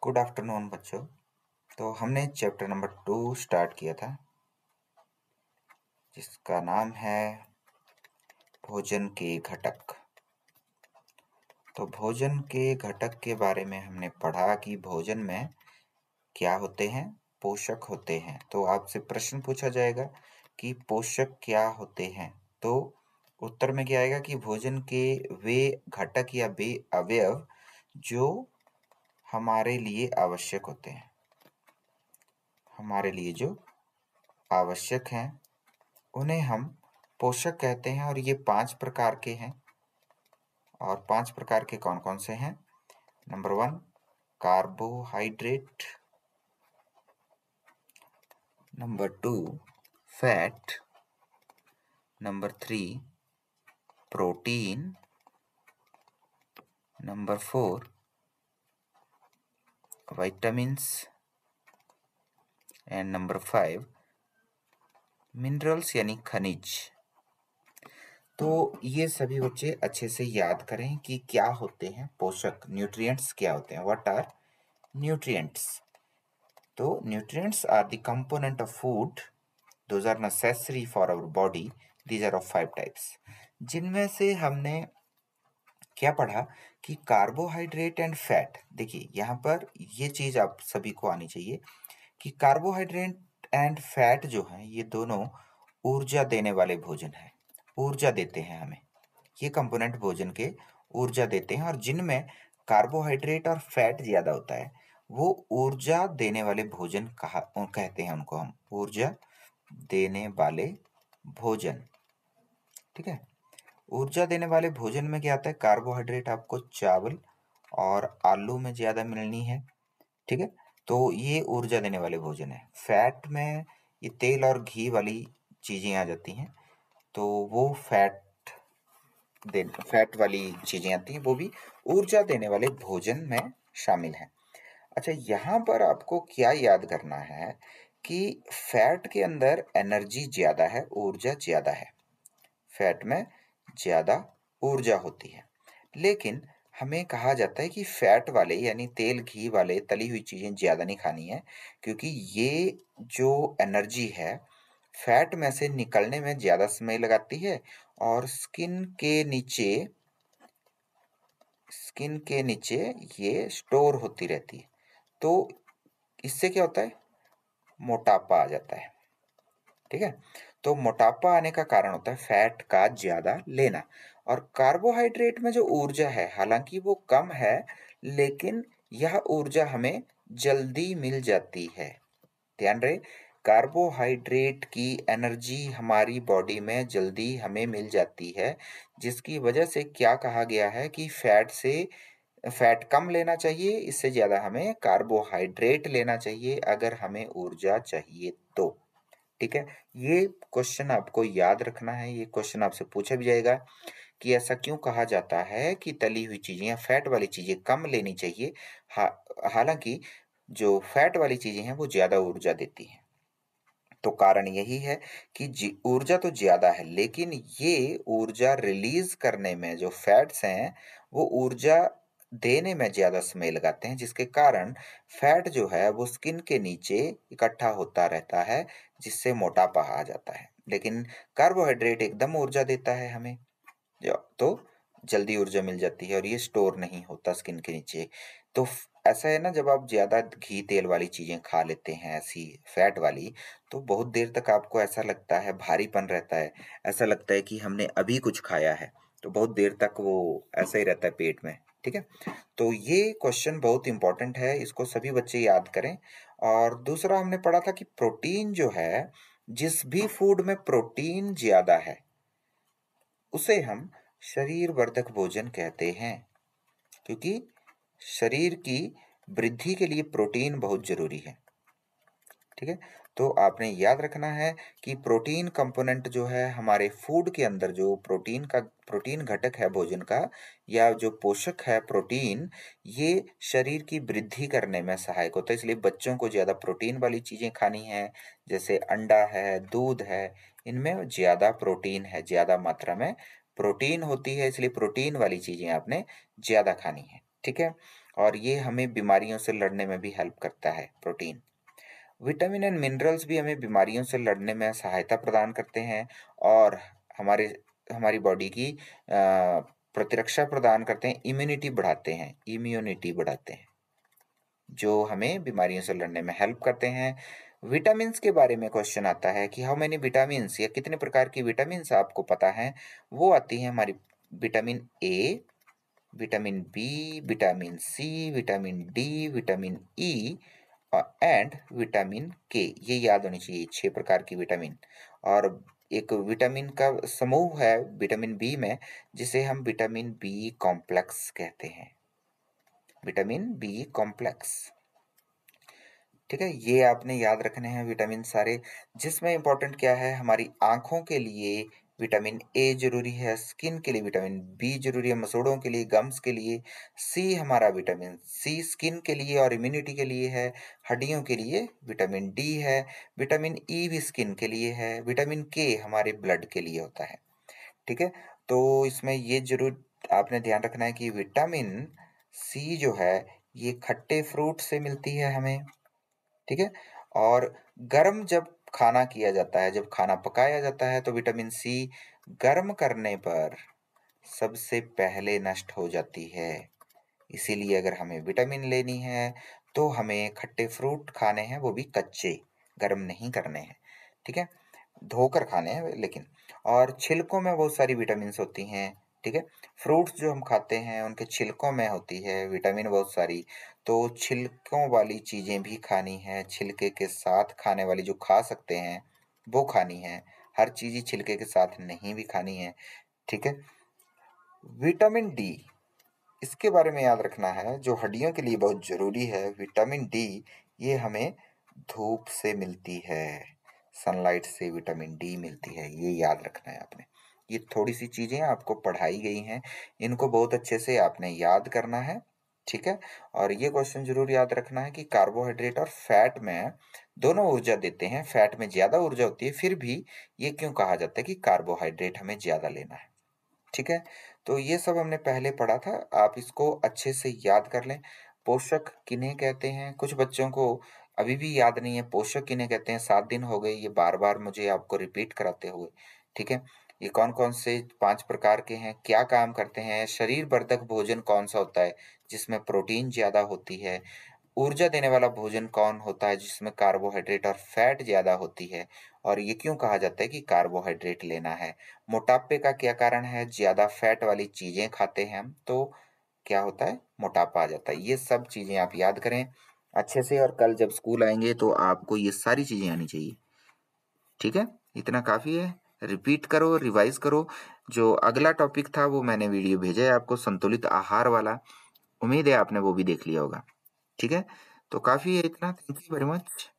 Good afternoon बच्चों। तो हमने चैप्टर नंबर 2 स्टार्ट किया था, जिसका नाम है भोजन के घटक। तो भोजन के घटक के बारे में हमने पढ़ा कि भोजन में क्या होते हैं, पोषक होते हैं। तो आपसे प्रश्न पूछा जाएगा कि पोषक क्या होते हैं, तो उत्तर में क्या आएगा कि भोजन के वे घटक या वे अवयव जो हमारे लिए आवश्यक होते हैं, हमारे लिए जो आवश्यक हैं उन्हें हम पोषक कहते हैं। और ये 5 प्रकार के हैं। और 5 प्रकार के कौन कौन से हैं? Number 1 carbohydrate, number 2 fat, number 3 protein, number 4 vitamins and number 5 minerals यानी खनिज। तो ये सभी बच्चे अच्छे से याद करें कि क्या होते हैं पोषक, न्यूट्रिएंट्स क्या होते हैं। What are nutrients? तो nutrients are the component of food, those are necessary for our body. These are of 5 types, जिनमें से हमने क्या पढ़ा कि कार्बोहाइड्रेट एंड फैट। देखिए यहाँ पर ये चीज आप सभी को आनी चाहिए कि कार्बोहाइड्रेट एंड फैट जो है ये दोनों ऊर्जा देने वाले भोजन है, ऊर्जा देते हैं हमें। ये कंपोनेंट भोजन के ऊर्जा देते हैं, और जिनमें कार्बोहाइड्रेट और फैट ज्यादा होता है वो ऊर्जा देने वाले भोजन कहते हैं उनको हम ऊर्जा देने वाले भोजन। ठीक है, ऊर्जा देने वाले भोजन में क्या आता है? कार्बोहाइड्रेट आपको चावल और आलू में ज्यादा मिलनी है। ठीक है, तो ये ऊर्जा देने वाले भोजन है। फैट में ये तेल और घी वाली चीजें आ जाती हैं, तो वो फैट वाली चीजें आती हैं, वो भी ऊर्जा देने वाले भोजन में शामिल हैं। अच्छा, यहाँ पर आपको क्या याद करना है कि फैट के अंदर एनर्जी ज्यादा है, ऊर्जा ज्यादा है। फैट में ज्यादा ऊर्जा होती है, लेकिन हमें कहा जाता है कि फैट वाले यानी तेल घी वाले तली हुई चीजें ज्यादा नहीं खानी है, क्योंकि ये जो एनर्जी है फैट में से निकलने में ज्यादा समय लगाती है और स्किन के नीचे ये स्टोर होती रहती है। तो इससे क्या होता है? मोटापा आ जाता है। ठीक है, तो मोटापा आने का कारण होता है फैट का ज्यादा लेना। और कार्बोहाइड्रेट में जो ऊर्जा है हालांकि वो कम है, लेकिन यह ऊर्जा हमें जल्दी मिल जाती है। ध्यान रहे, कार्बोहाइड्रेट की एनर्जी हमारी बॉडी में जल्दी हमें मिल जाती है, जिसकी वजह से क्या कहा गया है कि फैट कम लेना चाहिए, इससे ज्यादा हमें कार्बोहाइड्रेट लेना चाहिए अगर हमें ऊर्जा चाहिए तो। ठीक है, ये क्वेश्चन आपको याद रखना है। ये क्वेश्चन आपसे पूछा भी जाएगा कि ऐसा क्यों कहा जाता है कि तली हुई चीजें या फैट वाली चीजें कम लेनी चाहिए, हालांकि जो फैट वाली चीजें हैं वो ज्यादा ऊर्जा देती हैं। तो कारण यही है कि ऊर्जा तो ज्यादा है, लेकिन ये ऊर्जा रिलीज करने में जो फैट्स हैं वो ऊर्जा देने में ज्यादा समय लगाते हैं, जिसके कारण फैट जो है वो स्किन के नीचे इकट्ठा होता रहता है, जिससे मोटापा आ जाता है। लेकिन कार्बोहाइड्रेट एकदम ऊर्जा देता है हमें, तो जल्दी ऊर्जा मिल जाती है और ये स्टोर नहीं होता स्किन के नीचे। तो ऐसा है ना, जब आप ज्यादा घी तेल वाली चीजें खा लेते हैं ऐसी फैट वाली, तो बहुत देर तक आपको ऐसा लगता है, भारीपन रहता है, ऐसा लगता है कि हमने अभी कुछ खाया है। तो बहुत देर तक वो ऐसा ही रहता है पेट में। ठीक है, तो ये क्वेश्चन बहुत इंपॉर्टेंट है, इसको सभी बच्चे याद करें। और दूसरा हमने पढ़ा था कि प्रोटीन जो है, जिस भी फूड में प्रोटीन ज्यादा है उसे हम शरीर वर्धक भोजन कहते हैं, क्योंकि शरीर की वृद्धि के लिए प्रोटीन बहुत जरूरी है। ठीक है, तो आपने याद रखना है कि प्रोटीन कंपोनेंट जो है हमारे फूड के अंदर, जो प्रोटीन घटक है भोजन का, या जो पोषक है प्रोटीन, ये शरीर की वृद्धि करने में सहायक होता है। इसलिए बच्चों को ज्यादा प्रोटीन वाली चीजें खानी है, जैसे अंडा है, दूध है, इनमें ज्यादा प्रोटीन है, ज्यादा मात्रा में प्रोटीन होती है, इसलिए प्रोटीन वाली चीजें आपने ज्यादा खानी है। ठीक है, और ये हमें बीमारियों से लड़ने में भी हेल्प करता है प्रोटीन। विटामिन एंड मिनरल्स भी हमें बीमारियों से लड़ने में सहायता प्रदान करते हैं और हमारे हमारी बॉडी की प्रतिरक्षा प्रदान करते हैं, इम्यूनिटी बढ़ाते हैं, जो हमें बीमारियों से लड़ने में हेल्प करते हैं। विटामिन्स के बारे में क्वेश्चन आता है कि हाउ मेनी विटामिन्स, या कितने प्रकार की विटामिन्स आपको पता है। वो आती है हमारी vitamin A, vitamin B, vitamin C, vitamin D, vitamin E and vitamin K. ये याद होनी चाहिए 6 प्रकार की विटामिन। और एक विटामिन का समूह है विटामिन बी में, जिसे हम विटामिन बी कॉम्प्लेक्स कहते हैं, विटामिन बी कॉम्प्लेक्स। ठीक है, ये आपने याद रखने हैं विटामिन सारे, जिसमें इंपॉर्टेंट क्या है, हमारी आंखों के लिए विटामिन ए जरूरी है, स्किन के लिए विटामिन बी जरूरी है, मसूड़ों के लिए, गम्स के लिए। सी हमारा विटामिन सी स्किन के लिए और इम्यूनिटी के लिए है। हड्डियों के लिए विटामिन डी है। विटामिन ई भी स्किन के लिए है। विटामिन के हमारे ब्लड के लिए होता है। ठीक है, तो इसमें ये जरूर आपने ध्यान रखना है कि विटामिन सी जो है ये खट्टे फ्रूट से मिलती है हमें। ठीक है, और गर्म जब खाना किया जाता है, जब खाना पकाया जाता है, तो विटामिन सी गर्म करने पर सबसे पहले नष्ट हो जाती है। इसीलिए अगर हमें विटामिन लेनी है तो हमें खट्टे फ्रूट खाने हैं, वो भी कच्चे, गर्म नहीं करने हैं। ठीक है, धोकर खाने हैं लेकिन। और छिलकों में बहुत सारी विटामिन्स होती हैं। ठीक है, फ्रूट्स जो हम खाते हैं उनके छिलकों में होती है विटामिन बहुत सारी। तो छिलकों वाली चीजें भी खानी है, छिलके के साथ खाने वाली जो खा सकते हैं वो खानी है। हर चीज ही छिलके के साथ नहीं भी खानी है। ठीक है, विटामिन डी, इसके बारे में याद रखना है, जो हड्डियों के लिए बहुत जरूरी है। विटामिन डी ये हमें धूप से मिलती है, सनलाइट से विटामिन डी मिलती है, ये याद रखना है आपने। ये थोड़ी सी चीजें आपको पढ़ाई गई हैं, इनको बहुत अच्छे से आपने याद करना है। ठीक है, और ये क्वेश्चन जरूर याद रखना है कि कार्बोहाइड्रेट और फैट में दोनों ऊर्जा देते हैं, फैट में ज्यादा ऊर्जा होती है, फिर भी ये क्यों कहा जाता है कि कार्बोहाइड्रेट हमें ज्यादा लेना है। ठीक है, तो ये सब हमने पहले पढ़ा था, आप इसको अच्छे से याद कर लें। पोषक किन्हें कहते हैं, कुछ बच्चों को अभी भी याद नहीं है पोषक किन्हें कहते हैं। 7 दिन हो गए ये बार बार मुझे आपको रिपीट कराते हुए। ठीक है, ये कौन कौन से 5 प्रकार के हैं, क्या काम करते हैं, शरीर वर्धक भोजन कौन सा होता है जिसमें प्रोटीन ज्यादा होती है, ऊर्जा देने वाला भोजन कौन होता है जिसमें कार्बोहाइड्रेट और फैट ज्यादा होती है, और ये क्यों कहा जाता है कि कार्बोहाइड्रेट लेना है। मोटापे का क्या कारण है, ज्यादा फैट वाली चीजें खाते हैं हम तो क्या होता है, मोटापा आ जाता है। ये सब चीजें आप याद करें अच्छे से, और कल जब स्कूल आएंगे तो आपको ये सारी चीजें आनी चाहिए। ठीक है, इतना काफी है, रिपीट करो, रिवाइज करो। जो अगला टॉपिक था वो मैंने वीडियो भेजा है आपको, संतुलित आहार वाला, उम्मीद है आपने वो भी देख लिया होगा। ठीक है, तो काफी है इतना, थैंक यू वेरी मच।